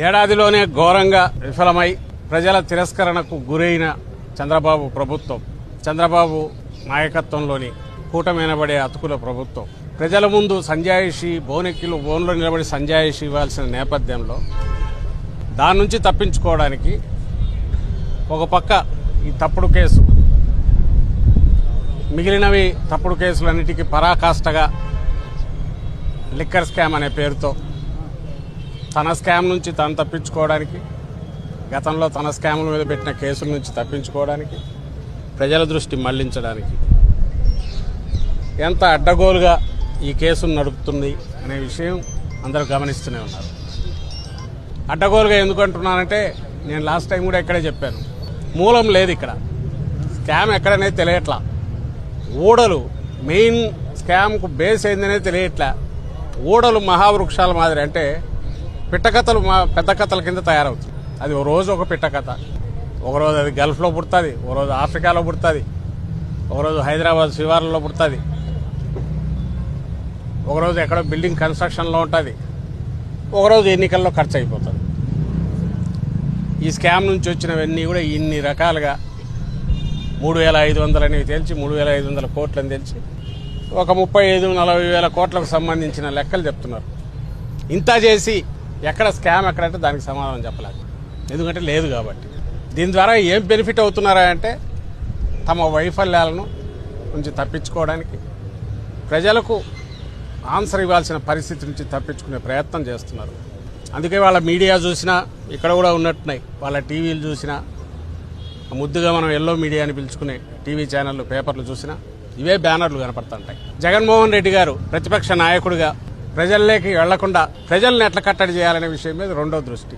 ఏడాదిలోనే ఘోరంగా విఫలమై ప్రజల తిరస్కరణకు గురైన చంద్రబాబు ప్రభుత్వం, చంద్రబాబు నాయకత్వంలోని కూటమినబడే అతుకుల ప్రభుత్వం ప్రజల ముందు సంజాయిషి బోనెక్కిలో నిలబడి సంజాయిషి ఇవ్వాల్సిన నేపథ్యంలో దాని నుంచి తప్పించుకోవడానికి ఒక పక్క ఈ తప్పుడు కేసు, మిగిలినవి తప్పుడు కేసులన్నిటికీ పరాకాష్ఠగా లిక్కర్ స్కామ్ అనే పేరుతో తన స్కామ్ నుంచి తాను తప్పించుకోవడానికి, గతంలో తన స్కాముల మీద పెట్టిన కేసుల నుంచి తప్పించుకోవడానికి, ప్రజల దృష్టి మళ్లించడానికి ఎంత అడ్డగోలుగా ఈ కేసును నడుపుతుంది అనే విషయం అందరూ గమనిస్తూనే ఉన్నారు. అడ్డగోలుగా ఎందుకు అంటున్నానంటే, నేను లాస్ట్ టైం కూడా ఇక్కడే చెప్పాను, మూలం లేదు ఇక్కడ, స్కామ్ ఎక్కడనేది తెలియట్లా, ఊడలు మెయిన్ స్కామ్కు బేస్ ఏందనేది తెలియట్లా. ఊడలు మహావృక్షాల మాదిరి, అంటే పిట్టకథలు పెద్ద కథల కింద తయారవుతుంది. అది ఓ రోజు ఒక పిట్టకథ, ఒకరోజు అది గల్ఫ్లో పుడుతుంది, ఒకరోజు ఆఫ్రికాలో పుడుతుంది, ఒకరోజు హైదరాబాద్ శివార్లలో పుడుతుంది, ఒకరోజు ఎక్కడో బిల్డింగ్ కన్స్ట్రక్షన్లో ఉంటుంది, ఒకరోజు ఎన్నికల్లో ఖర్చు అయిపోతుంది. ఈ స్కామ్ నుంచి వచ్చినవన్నీ కూడా ఇన్ని రకాలుగా 3,500 అనేవి తెలిసి 3,500 కోట్లని తెలిసి ఒక 35-40 వేల కోట్లకు సంబంధించిన లెక్కలు చెప్తున్నారు. ఇంత చేసి ఎక్కడ స్కామ్ ఎక్కడంటే దానికి సమాధానం చెప్పలేదు, ఎందుకంటే లేదు కాబట్టి. దీని ద్వారా ఏం బెనిఫిట్ అవుతున్నారా అంటే, తమ వైఫల్యాలను నుంచి తప్పించుకోవడానికి, ప్రజలకు ఆన్సర్ ఇవ్వాల్సిన పరిస్థితి నుంచి తప్పించుకునే ప్రయత్నం చేస్తున్నారు. అందుకే వాళ్ళ మీడియా చూసినా, ఇక్కడ కూడా ఉన్నట్టున్నాయి, వాళ్ళ టీవీలు చూసినా, ముద్దుగా మనం ఎల్లో మీడియా అని పిలుచుకునే టీవీ ఛానళ్ళు, పేపర్లు చూసినా ఇవే బ్యానర్లు కనపడుతుంటాయి. జగన్మోహన్ రెడ్డి గారు ప్రతిపక్ష నాయకుడిగా ప్రజల్లోకి వెళ్లకుండా ప్రజల్ని ఎట్లా కట్టడి చేయాలనే విషయం మీద రెండో దృష్టి.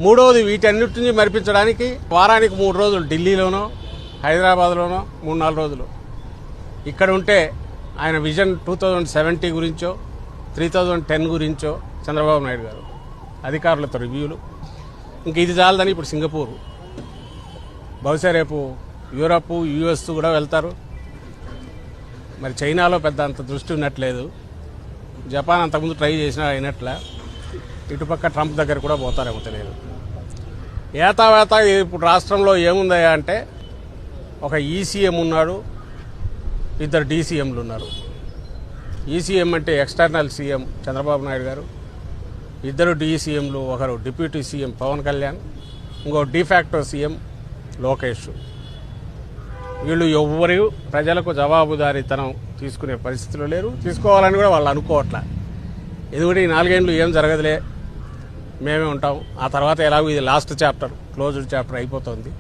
మూడవది, వీటన్నిటిని మరిపించడానికి వారానికి 3 రోజులు ఢిల్లీలోనో హైదరాబాద్లోనో 3-4 రోజులు ఇక్కడ ఉంటే ఆయన విజన్ 2070 గురించో 3010 గురించో చంద్రబాబు నాయుడు గారు అధికారులతో రివ్యూలు. ఇంక ఇది చాలదని ఇప్పుడు సింగపూర్, బహుశా రేపు యూరప్, యుఎస్ కూడా వెళ్తారు. మరి చైనాలో పెద్ద అంత దృష్టి ఉన్నట్లేదు, జపాన్ అంతకుముందు ట్రై చేసినా అయినట్లే, ఇటుపక్క ట్రంప్ దగ్గర కూడా పోతారేమో తెలియదు. ఏతావేత ఇప్పుడు రాష్ట్రంలో ఏముందయ్యా అంటే, ఒక ఈసీఎం ఉన్నాడు, 2 డీసీఎంలు ఉన్నారు. ఈసీఎం అంటే ఎక్స్టర్నల్ సీఎం చంద్రబాబు నాయుడు గారు, 2 డీసీఎంలు, ఒకరు డిప్యూటీ సీఎం పవన్ కళ్యాణ్, ఇంకో డిఫాక్టో సీఎం లోకేష్. వీళ్ళు ఎవ్వరు ప్రజలకు జవాబుదారీతనం తీసుకునే పరిస్థితులు లేరు, తీసుకోవాలని కూడా వాళ్ళు అనుకోవట్లే. ఎందుకంటే ఈ 4 ఏళ్ళు ఏం జరగదులే, మేమే ఉంటాం, ఆ తర్వాత ఎలాగో ఇది లాస్ట్ చాప్టర్, క్లోజ్డ్ చాప్టర్ అయిపోతుంది.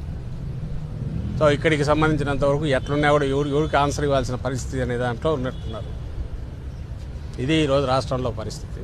సో ఇక్కడికి సంబంధించినంత వరకు ఎట్లున్నా కూడా ఎవరికి ఆన్సర్ ఇవ్వాల్సిన పరిస్థితి అనే దాంట్లో ఉన్నట్టున్నారు. ఇది ఈరోజు రాష్ట్రంలో పరిస్థితి.